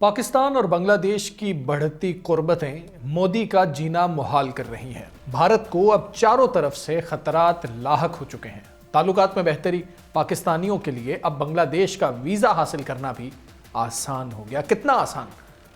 पाकिस्तान और बांग्लादेश की बढ़ती कुर्बतें मोदी का जीना मुहाल कर रही हैं। भारत को अब चारों तरफ से खतरात लाहक हो चुके हैं। ताल्लुकात में बेहतरी, पाकिस्तानियों के लिए अब बांग्लादेश का वीज़ा हासिल करना भी आसान हो गया। कितना आसान,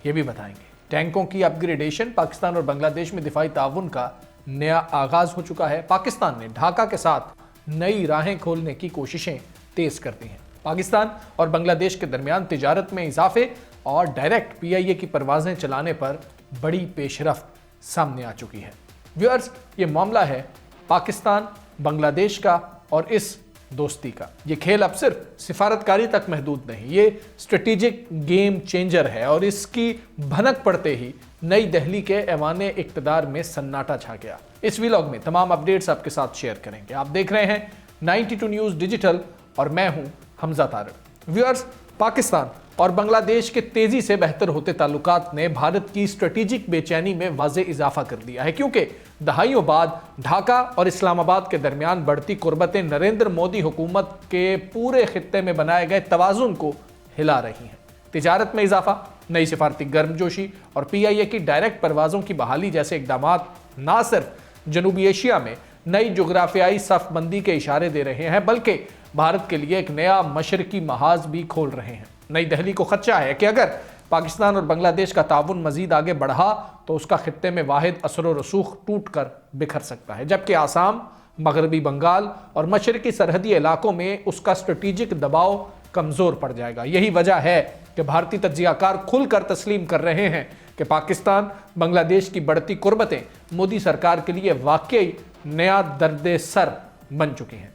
ये भी बताएंगे। टैंकों की अपग्रेडेशन, पाकिस्तान और बांग्लादेश में दिफाई ताउन का नया आगाज हो चुका है। पाकिस्तान ने ढाका के साथ नई राहें खोलने की कोशिशें तेज कर दी हैं। पाकिस्तान और बांग्लादेश के दरमियान तिजारत में इजाफे और डायरेक्ट पीआईए की परवाजें चलाने पर बड़ी पेशरफ्त सामने आ चुकी है। व्यूअर्स, ये मामला है पाकिस्तान बांग्लादेश का और इस दोस्ती का। ये खेल अब सिर्फ सिफारतकारी तक महदूद नहीं, ये स्ट्रेटेजिक गेम चेंजर है और इसकी भनक पड़ते ही नई दिल्ली के ऐवाने इक्तदार में सन्नाटा छा गया। इस व्लॉग में तमाम अपडेट्स आपके साथ शेयर करेंगे। आप देख रहे हैं 92 न्यूज़ डिजिटल और मैं हूं हमजा तारक। व्यूअर्स, पाकिस्तान और बांग्लादेश के तेजी से बेहतर होते ताल्लुकात ने भारत की स्ट्रेटेजिक बेचैनी में वाज़े इजाफा कर दिया है, क्योंकि दहाइयों बाद ढाका और इस्लामाबाद के दरमियान बढ़ती कुर्बतें नरेंद्र मोदी हुकूमत के पूरे खित्ते में बनाए गए तवाज़ुन को हिला रही हैं। तिजारत में इजाफा, नई सिफारती गर्मजोशी और पीआईए की डायरेक्ट परवाज़ों की बहाली जैसे इकदामात ना सिर्फ जनूबी एशिया में नई जोग्राफियाई सफबंदी के इशारे दे रहे हैं, बल्कि भारत के लिए एक नया मशरकी महाज भी खोल रहे हैं। नई दिल्ली को खदशा है कि अगर पाकिस्तान और बांग्लादेश का ताउन मजीद आगे बढ़ा तो उसका खित्ते में वाहिद असर व रसूख टूट कर बिखर सकता है, जबकि आसाम, मगरबी बंगाल और मशरकी सरहदी इलाकों में उसका स्ट्रेटेजिक दबाव कमज़ोर पड़ जाएगा। यही वजह है कि भारतीय तज्जियाकार खुलकर तस्लीम कर रहे हैं कि पाकिस्तान बांग्लादेश की बढ़ती कुर्बतें मोदी सरकार के लिए वाकई नया दर्द सर बन चुकी हैं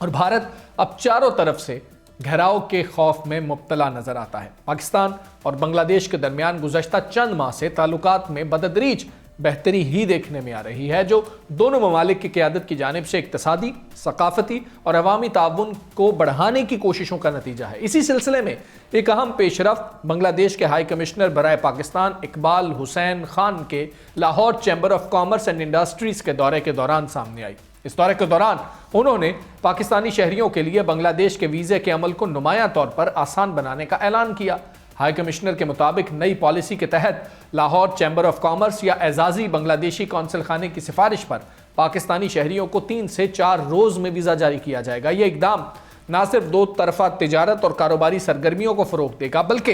और भारत अब चारों तरफ से घेराव के खौफ में मुब्तला नजर आता है। पाकिस्तान और बांग्लादेश के दरमियान गुज़श्ता चंद माह से ताल्लुकात में बतदरीज बेहतरी ही देखने में आ रही है, जो दोनों ममालिक की क़यादत की जानिब से इक़्तिसादी, सकाफ़ती और अवामी ताउन को बढ़ाने की कोशिशों का नतीजा है। इसी सिलसिले में एक अहम पेशरफ्त बांग्लादेश के हाई कमिश्नर बराए पाकिस्तान इकबाल हुसैन खान के Lahore chamber of commerce and industries के दौरे के दौरान सामने आई। इस दौरे के दौरान उन्होंने पाकिस्तानी शहरियों के लिए बांग्लादेश के वीज़े के अमल को नुमायां तौर पर आसान बनाने का ऐलान किया। हाई कमिश्नर के मुताबिक नई पॉलिसी के तहत लाहौर चैम्बर ऑफ कॉमर्स या एजाजी बांग्लादेशी कौंसल खाने की सिफारिश पर पाकिस्तानी शहरियों को 3 से 4 रोज़ में वीज़ा जारी किया जाएगा। ये इकदाम न सिर्फ दो तरफा तिजारत और कारोबारी सरगर्मियों को फ़रोग़ देगा, बल्कि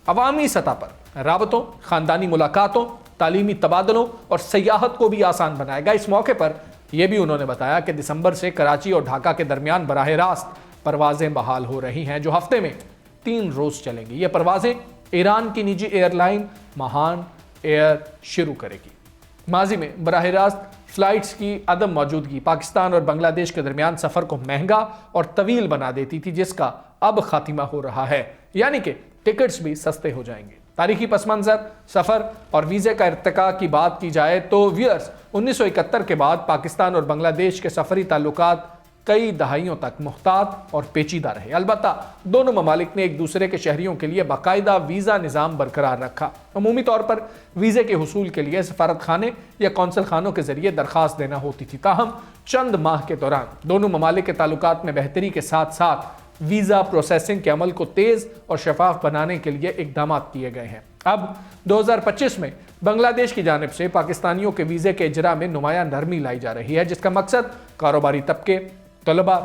अवामी सतह पर राबतों, ख़ानदानी मुलाकातों, तालीमी तबादलों और सयाहत को भी आसान बनाएगा। इस मौके पर यह भी उन्होंने बताया कि दिसंबर से कराची और ढाका के दरमियान बराह रास्त परवाजें बहाल हो रही हैं, जो हफ्ते में 3 रोज़ चलेंगी। ये परवाजें ईरान की निजी एयरलाइन महान एयर शुरू करेगी। माजी में बराह रास्त फ्लाइट्स की अदम मौजूदगी पाकिस्तान और बांग्लादेश के दरमियान सफ़र को महंगा और तवील बना देती थी, जिसका अब खात्मा हो रहा है, यानी कि टिकट्स भी सस्ते हो जाएंगे। तारीखी पस मंज़र, सफ़र और वीज़े का इर्तिका की बात की जाए तो व्यूअर्स, 1971 के बाद पाकिस्तान और बांग्लादेश के सफ़री ताल्लुकात कई दहाइयों तक मुख्तात और पेचीदा रहे। अलबत्ता दोनों ममालिक ने एक दूसरे के शहरियों के लिए बाकायदा वीज़ा निज़ाम बरकरार रखा। अमूमी तौर पर वीज़े के हुसूल के लिए सफारत खाने या कौंसल खानों के जरिए दरख्वास्त देना होती थी। ताहम चंद माह के दौरान दोनों ममालिक के ताल्लुकात में बेहतरी के साथ साथ वीज़ा प्रोसेसिंग के अमल को तेज़ और शफाफ बनाने के लिए इकदाम किए गए हैं। अब 2025 में बांग्लादेश की जानिब से पाकिस्तानियों के वीज़े के इजरा में नुमायां नरमी लाई जा रही है, जिसका मकसद कारोबारी तबके, तलबा,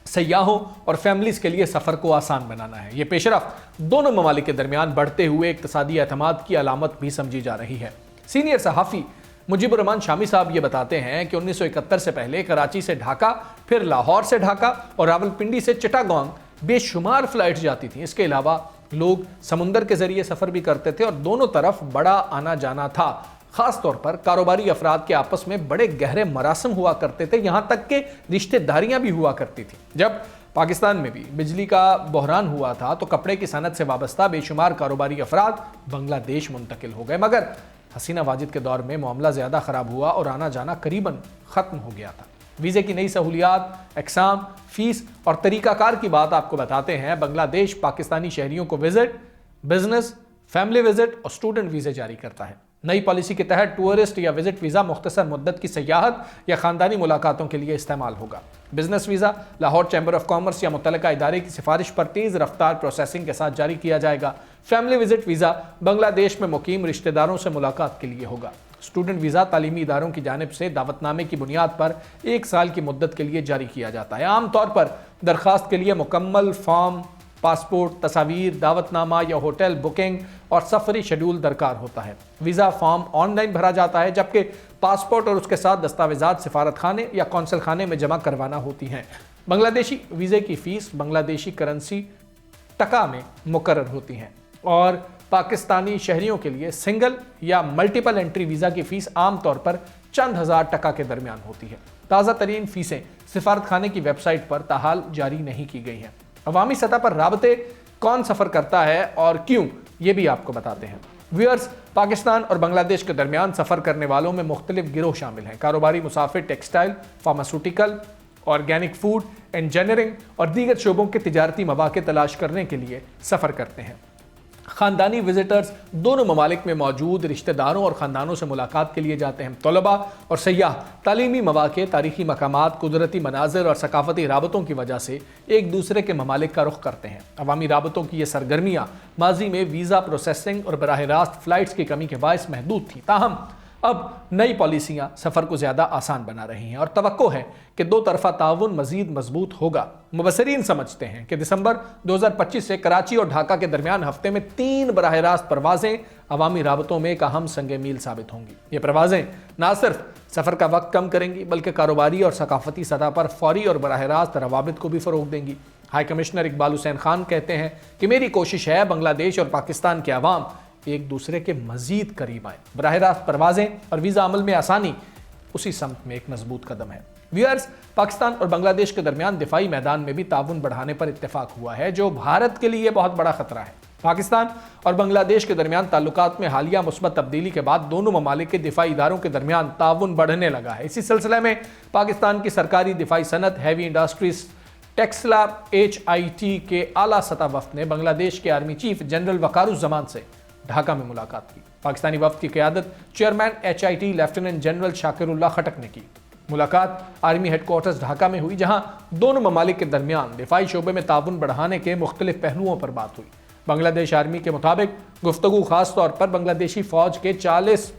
सयाहों और फैमिलीज़ के लिए सफ़र को आसान बनाना है। ये पेशरफ्त दोनों ममालिक के दरमियान बढ़ते हुए इक़्तिसादी एतमाद की अलामत भी समझी जा रही है। सीनियर सहाफ़ी मुजीबुर रहमान शामी साहब ये बताते हैं कि 1971 से पहले कराची से ढाका, फिर लाहौर से ढाका और रावलपिंडी से चिटागोंग बेशुमार फ्लाइट्स जाती थीं। इसके अलावा लोग समुंदर के जरिए सफ़र भी करते थे और दोनों तरफ बड़ा आना जाना था। ख़ास तौर पर कारोबारी अफराद के आपस में बड़े गहरे मरासम हुआ करते थे, यहाँ तक कि रिश्तेदारियाँ भी हुआ करती थी। जब पाकिस्तान में भी बिजली का बहरान हुआ था तो कपड़े की सनत से वाबस्ता बेशुमार कारोबारी अफराद बांग्लादेश मुंतकिल हो गए, मगर हसीना वाजिद के दौर में मामला ज़्यादा ख़राब हुआ और आना जाना करीबन ख़त्म हो गया था। वीज़े की नई सहूलियात, एग्ज़ाम, फ़ीस और तरीक़ाकार की बात आपको बताते हैं। बांग्लादेश पाकिस्तानी शहरियों को विज़िट, बिजनेस, फैमिली विज़िट और स्टूडेंट वीज़े जारी करता है। नई पॉलिसी के तहत टूरिस्ट या विजिट वीज़ा मुख्तसर मुद्दत की सयाहत या ख़ानदानी मुलाकातों के लिए इस्तेमाल होगा। Business visa Lahore chamber of commerce या मुतल्लिका इदारे की सिफारिश पर तेज़ रफ्तार प्रोसेसिंग के साथ जारी किया जाएगा। फैमिली विजिट वीज़ा बांग्लादेश में मुकीम रिश्तेदारों से मुलाकात के लिए होगा। स्टूडेंट वीज़ा तालीमी इदारों की जानिब से दावतनामे की बुनियाद पर 1 साल की मुद्दत के लिए जारी किया जाता है। आमतौर पर दरख्वास्त के लिए मुकम्मल फॉर्म, पासपोर्ट, तस्वीर, दावतनामा या होटल बुकिंग और सफरी शेड्यूल दरकार होता है। वीज़ा फॉर्म ऑनलाइन भरा जाता है, जबकि पासपोर्ट और उसके साथ दस्तावेजात सिफारत खाने या कौंसल खाने में जमा करवाना होती हैं। बांग्लादेशी वीज़े की फ़ीस बांग्लादेशी करेंसी टका में मुकर्रर होती हैं और पाकिस्तानी शहरियों के लिए सिंगल या मल्टीपल एंट्री वीज़ा की फ़ीस आमतौर पर चंद हज़ार टका के दरमियान होती है। ताज़ा तरीन फ़ीसें सिफारत खाने की वेबसाइट पर ताहाल जारी नहीं की गई हैं। अवामी सतह पर राबते कौन सफ़र करता है और क्यों, ये भी आपको बताते हैं। व्यूअर्स, पाकिस्तान और बांग्लादेश के दरमियान सफ़र करने वालों में मुख्तलिफ गिरोह शामिल हैं। कारोबारी मुसाफिर textile, pharmaceutical, organic food, engineering और दीगर शोबों के तिजारती मौक़े तलाश करने के लिए सफ़र करते हैं। ख़ानदानी विजिटर्स दोनों ममालिक में मौजूद रिश्तेदारों और ख़ानदानों से मुलाकात के लिए जाते हैं। तलबा और सयाह तालीमी मौक़े, तारीख़ी मकामात, कुदरती मनाज़िर और सकाफ़ती राबतों की वजह से एक दूसरे के ममालिक का रुख करते हैं। अवामी राबतों की ये सरगर्मियाँ माजी में वीज़ा प्रोसेसिंग और बराह रास्त फ़्लाइट्स की कमी के बायस महदूद थी। ताहम अब नई पॉलिसियाँ सफ़र को ज़्यादा आसान बना रही हैं और तवक्को है कि दो तरफ़ा ताउन मज़ीद मजबूत होगा। मुबसरीन समझते हैं कि दिसंबर 2025 से कराची और ढाका के दरमियान हफ्ते में 3 बराह रास्त परवाज़ें अवामी राबतों में एक अहम संगे मील साबित होंगी। ये परवाज़ें न सिर्फ सफ़र का वक्त कम करेंगी बल्कि कारोबारी और सकाफती सतह पर फौरी और बराह रास्त रवाबित को भी फ़रोग़ देंगी। हाई कमिश्नर इकबाल हुसैन खान कहते हैं कि मेरी कोशिश है बांग्लादेश और पाकिस्तान के अवाम एक दूसरे के मजीद करीब आए। बराह रास्त परवाज़ें और वीज़ा अमल में आसानी उसी समत में एक मजबूत कदम है। व्यूअर्स, पाकिस्तान और बांग्लादेश के दरमियान दिफाई मैदान में भी ताउन बढ़ाने पर इत्तेफाक हुआ है, जो भारत के लिए बहुत बड़ा खतरा है। पाकिस्तान और बांग्लादेश के दरमियान ताल्लुकात में हालिया मुस्बत तब्दीली के बाद दोनों ममालिक के दिफाई इदारों के दरमियान ताउन बढ़ने लगा है। इसी सिलसिले में पाकिस्तान की सरकारी दिफाई सनत हैवी इंडस्ट्रीज टेक्सला HIT के आला सतह वफ्द ने बांग्लादेश के आर्मी चीफ जनरल वकारुज़्ज़मान से ढाका में मुलाकात की। पाकिस्तानी वफ्द की क़यादत चेयरमैन HIT लेफ्टिनेंट जनरल शाकिरुल्लाह खटक ने की। मुलाकात आर्मी हेडक्वार्टर्स ढाका में हुई, जहां दोनों ममालिक के दरमियान दिफाई शोबे में ताउन बढ़ाने के मुख्तलिफ पहलुओं पर बात हुई। बांग्लादेश आर्मी के मुताबिक गुफ्तगू खास तौर पर बांग्लादेशी फ़ौज के 40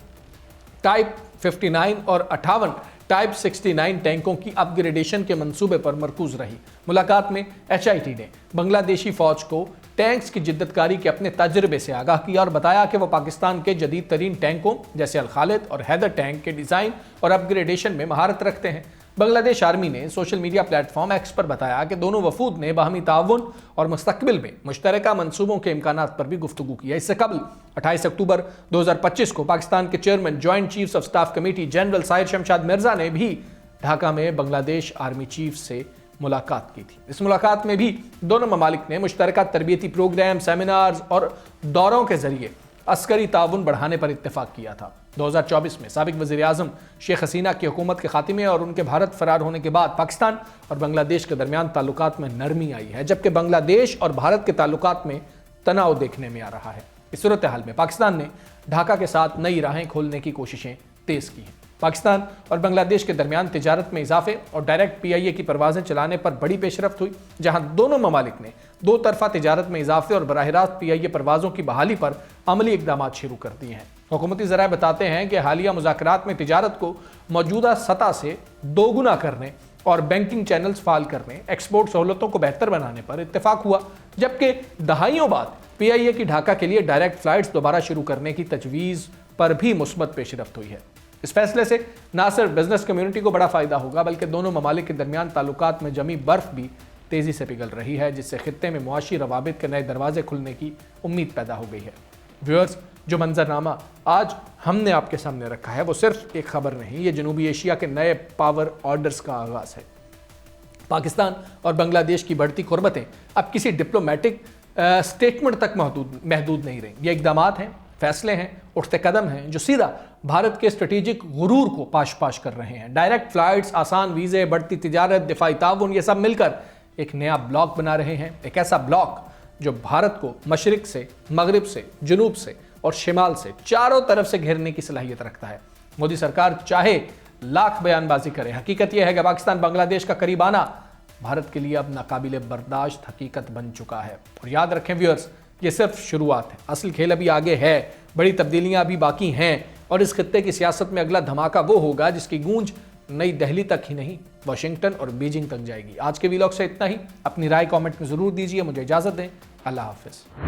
टाइप 59 और 58 टाइप 69 टैंकों की अपग्रेडेशन के मंसूबे पर मरकूज रही। मुलाकात में HIT ने बांग्लादेशी फ़ौज को टैंक्स की जिद्दतकारी के अपने तजर्बे से आगाह किया और बताया कि वह पाकिस्तान के जदीद तरीन टैंकों जैसे अल खालिद और हैदर टैंक के डिज़ाइन और अपग्रेडेशन में महारत रखते हैं। बांग्लादेश आर्मी ने सोशल मीडिया प्लेटफॉर्म X पर बताया कि दोनों वफूद ने बाहमी ताउन और मुस्तकबिल में मुश्तरका मंसूबों के इम्कानात पर भी गुफ्तगू किया। इससे कबल 28 अक्टूबर 2025 को पाकिस्तान के chairman joint chiefs of staff committee general Sahir Shamshad Mirza ने भी ढाका में बांग्लादेश आर्मी चीफ से मुलाकात की थी। इस मुलाकात में भी दोनों ममालिक ने मुश्तरका तरबियती प्रोग्राम, सेमिनार्स और दौरों के जरिए अस्करी ताउन बढ़ाने पर इत्तेफाक किया था। 2024 में साबिक वज़ीर आज़म शेख हसीना की हुकूमत के खात्मे और उनके भारत फरार होने के बाद पाकिस्तान और बांग्लादेश के दरमियान ताल्लुकात में नरमी आई है, जबकि बांग्लादेश और भारत के ताल्लुकात में तनाव देखने में आ रहा है। इस सूरत हाल में पाकिस्तान ने ढाका के साथ नई राहें खोलने की कोशिशें तेज़ की हैं। पाकिस्तान और बांग्लादेश के दरमियान तिजारत में इजाफे और डायरेक्ट PIA की परवाज़ें चलाने पर बड़ी पेशरफ्त हुई, जहां दोनों ममालिक ने दो तरफा तिजारत में इजाफे और बराह रास्त PIA परवाज़ों की बहाली पर अमली इकदाम शुरू कर दिए हैं। हुकूमती ज़राए बताते हैं कि हालिया मुज़ाकरात में तिजारत को मौजूदा सतह से दोगुना करने और बैंकिंग चैनल्स फाल करने, एक्सपोर्ट सहूलतों को बेहतर बनाने पर इत्तेफाक हुआ, जबकि दहाइयों बाद PIA की ढाका के लिए डायरेक्ट फ़्लाइट्स दोबारा शुरू करने की तजवीज़ पर भी मुस्बत पेशरफ्त हुई है। इस फैसले से न सिर्फ बिजनेस कम्युनिटी को बड़ा फ़ायदा होगा, बल्कि दोनों ममालिक के दरमियान ताल्लुकात में जमी बर्फ़ भी तेज़ी से पिघल रही है, जिससे खित्ते में मुआशी रवाबित के नए दरवाजे खुलने की उम्मीद पैदा हो गई है। व्यूअर्स, जो मंजरनामा आज हमने आपके सामने रखा है वो सिर्फ एक खबर नहीं, ये जनूबी एशिया के नए पावर ऑर्डर्स का आगाज़ है। पाकिस्तान और बांग्लादेश की बढ़ती कुर्बतें अब किसी डिप्लोमेटिक स्टेटमेंट तक महदूद नहीं रही। ये इक़दामात हैं, फैसले हैं, उठते कदम हैं जो सीधा भारत के स्ट्रेटेजिक गुरूर को पाश कर रहे हैं। डायरेक्ट फ्लाइट्स, आसान वीज़े, बढ़ती तिजारत, दिफाई ताउन, ये सब मिलकर एक नया ब्लॉक बना रहे हैं। एक ऐसा ब्लॉक जो भारत को मशरिक से, मगरिब से, जुनूब से اور شمال سے چاروں طرف سے گھیرنے کی صلاحیت رکھتا ہے۔ مودی سرکار چاہے لاکھ بیان بازی کرے، حقیقت یہ ہے کہ پاکستان بنگلہ دیش کا قریب آنا بھارت کے لیے اب ناقابل برداشت حقیقت بن چکا ہے۔ اور یاد رکھیں ویورز، یہ صرف شروعات ہے، اصل کھیل ابھی آگے ہے، بڑی تبدیلیاں ابھی باقی ہیں، اور اس خطے کی سیاست میں اگلا دھماکہ وہ ہوگا جس کی گونج نئی دہلی تک ہی نہیں، واشنگٹن اور بیجنگ تک جائے گی۔ آج کے ویلاگ سے اتنا ہی، اپنی رائے کامنٹ میں ضرور دیجیے، مجھے اجازت دیں، اللہ حافظ۔